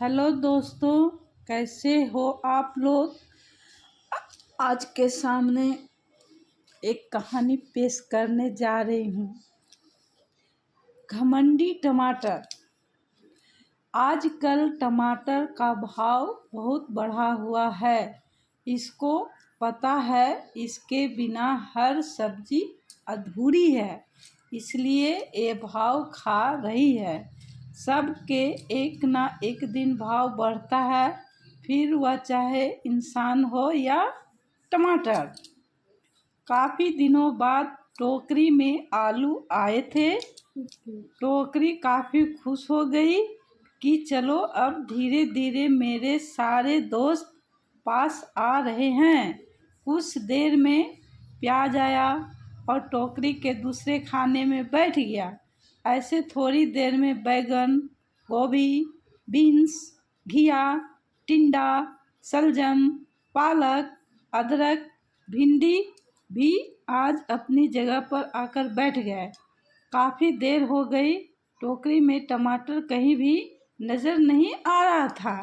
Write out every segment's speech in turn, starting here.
Hello दोस्तों, कैसे हो आप लोग। आज के सामने एक कहानी पेश करने जा रही हूँ। घमंडी टमाटर। आजकल टमाटर का भाव बहुत बढ़ा हुआ है। इसको पता है, इसके बिना हर सब्जी अधूरी है, इसलिए ये भाव खा रही है। सबके एक ना एक दिन भाव बढ़ता है, फिर वह चाहे इंसान हो या टमाटर। काफ़ी दिनों बाद टोकरी में आलू आए थे। टोकरी काफ़ी खुश हो गई कि चलो अब धीरे धीरे मेरे सारे दोस्त पास आ रहे हैं। कुछ देर में प्याज आया और टोकरी के दूसरे खाने में बैठ गया। ऐसे थोड़ी देर में बैगन, गोभी, बीन्स, घिया, टिंडा, शलजम, पालक, अदरक, भिंडी भी आज अपनी जगह पर आकर बैठ गए। काफ़ी देर हो गई, टोकरी में टमाटर कहीं भी नज़र नहीं आ रहा था।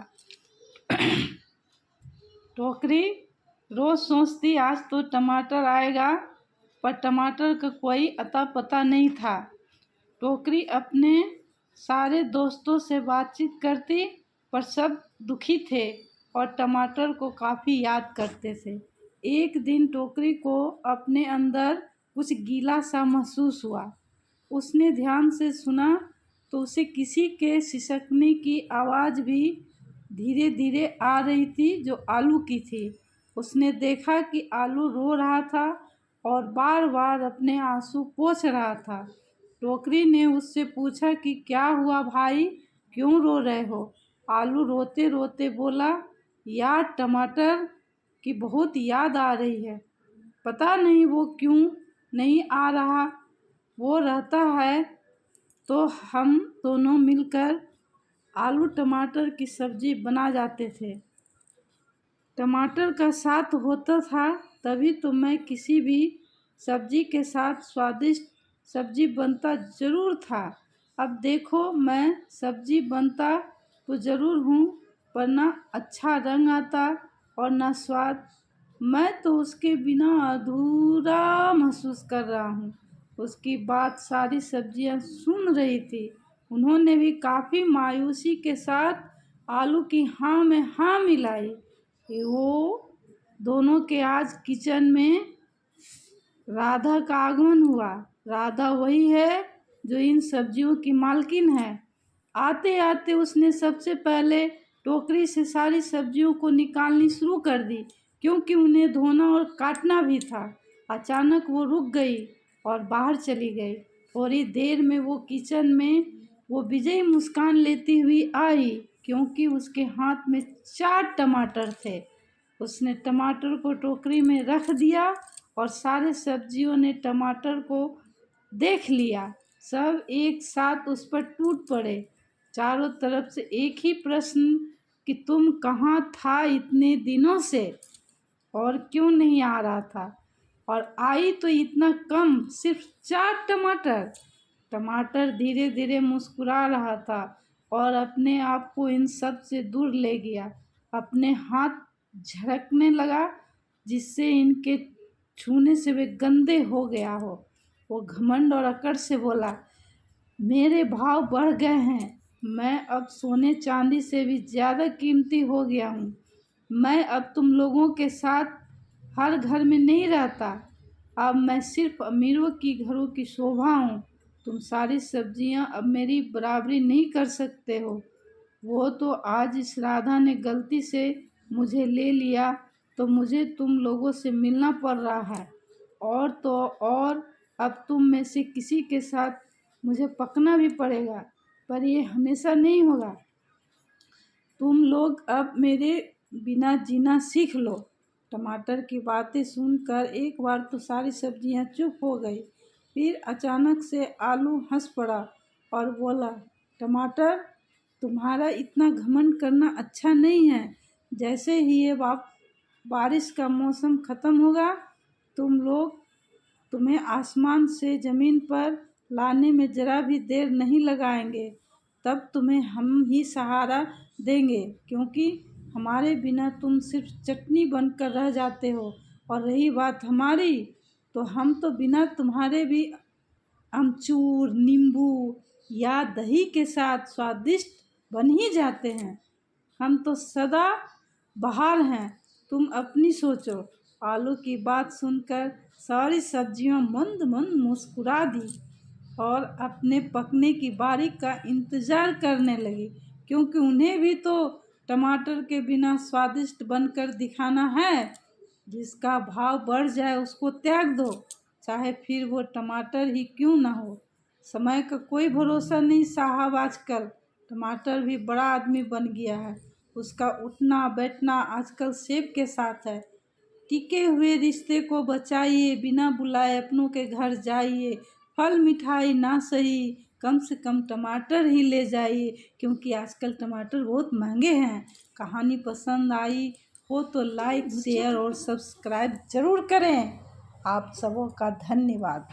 टोकरी रोज़ सोचती आज तो टमाटर आएगा, पर टमाटर का कोई अता पता नहीं था। टोकरी अपने सारे दोस्तों से बातचीत करती, पर सब दुखी थे और टमाटर को काफ़ी याद करते थे। एक दिन टोकरी को अपने अंदर कुछ गीला सा महसूस हुआ। उसने ध्यान से सुना तो उसे किसी के सिसकने की आवाज़ भी धीरे धीरे आ रही थी, जो आलू की थी। उसने देखा कि आलू रो रहा था और बार बार अपने आंसू पोंछ रहा था। टोकरी ने उससे पूछा कि क्या हुआ भाई, क्यों रो रहे हो। आलू रोते रोते बोला, यार टमाटर की बहुत याद आ रही है। पता नहीं वो क्यों नहीं आ रहा। वो रहता है तो हम दोनों मिलकर आलू टमाटर की सब्जी बना जाते थे। टमाटर का साथ होता था तभी तो मैं किसी भी सब्जी के साथ स्वादिष्ट सब्जी बनता ज़रूर था। अब देखो, मैं सब्जी बनता तो ज़रूर हूँ, पर ना अच्छा रंग आता और ना स्वाद। मैं तो उसके बिना अधूरा महसूस कर रहा हूँ। उसकी बात सारी सब्जियाँ सुन रही थी। उन्होंने भी काफ़ी मायूसी के साथ आलू की हाँ में हाँ मिलाई। वो दोनों के आज किचन में राधा का आगमन हुआ। राधा वही है जो इन सब्जियों की मालकिन है। आते आते उसने सबसे पहले टोकरी से सारी सब्जियों को निकालनी शुरू कर दी, क्योंकि उन्हें धोना और काटना भी था। अचानक वो रुक गई और बाहर चली गई। थोड़ी देर में वो किचन में वो विजयी मुस्कान लेती हुई आई, क्योंकि उसके हाथ में 4 टमाटर थे। उसने टमाटर को टोकरी में रख दिया और सारे सब्जियों ने टमाटर को देख लिया। सब एक साथ उस पर टूट पड़े। चारों तरफ से एक ही प्रश्न कि तुम कहाँ था इतने दिनों से और क्यों नहीं आ रहा था, और आई तो इतना कम, सिर्फ 4 टमाटर। टमाटर धीरे धीरे मुस्कुरा रहा था और अपने आप को इन सब से दूर ले गया। अपने हाथ झड़कने लगा, जिससे इनके छूने से वे गंदे हो गया हो। वो घमंड और अकड़ से बोला, मेरे भाव बढ़ गए हैं। मैं अब सोने चांदी से भी ज़्यादा कीमती हो गया हूँ। मैं अब तुम लोगों के साथ हर घर में नहीं रहता। अब मैं सिर्फ अमीरों की घरों की शोभा हूँ। तुम सारी सब्जियाँ अब मेरी बराबरी नहीं कर सकते हो। वो तो आज इस राधा ने गलती से मुझे ले लिया, तो मुझे तुम लोगों से मिलना पड़ रहा है। और तो और अब तुम में से किसी के साथ मुझे पकना भी पड़ेगा, पर ये हमेशा नहीं होगा। तुम लोग अब मेरे बिना जीना सीख लो। टमाटर की बातें सुनकर एक बार तो सारी सब्जियां चुप हो गई। फिर अचानक से आलू हंस पड़ा और बोला, टमाटर, तुम्हारा इतना घमंड करना अच्छा नहीं है। जैसे ही ये बारिश का मौसम ख़त्म होगा, तुम्हें आसमान से ज़मीन पर लाने में ज़रा भी देर नहीं लगाएंगे। तब तुम्हें हम ही सहारा देंगे, क्योंकि हमारे बिना तुम सिर्फ चटनी बनकर रह जाते हो। और रही बात हमारी, तो हम तो बिना तुम्हारे भी अमचूर, नींबू या दही के साथ स्वादिष्ट बन ही जाते हैं। हम तो सदा बहार हैं, तुम अपनी सोचो। आलू की बात सुनकर सारी सब्जियां मंद मंद मुस्कुरा दी और अपने पकने की बारी का इंतज़ार करने लगी, क्योंकि उन्हें भी तो टमाटर के बिना स्वादिष्ट बनकर दिखाना है। जिसका भाव बढ़ जाए उसको त्याग दो, चाहे फिर वो टमाटर ही क्यों ना हो। समय का कोई भरोसा नहीं साहब, आजकल टमाटर भी बड़ा आदमी बन गया है। उसका उठना बैठना आजकल सेब के साथ है। टिके हुए रिश्ते को बचाइए, बिना बुलाए अपनों के घर जाइए। फल मिठाई ना सही, कम से कम टमाटर ही ले जाइए, क्योंकि आजकल टमाटर बहुत महंगे हैं। कहानी पसंद आई हो तो लाइक, शेयर और सब्सक्राइब ज़रूर करें। आप सबों का धन्यवाद।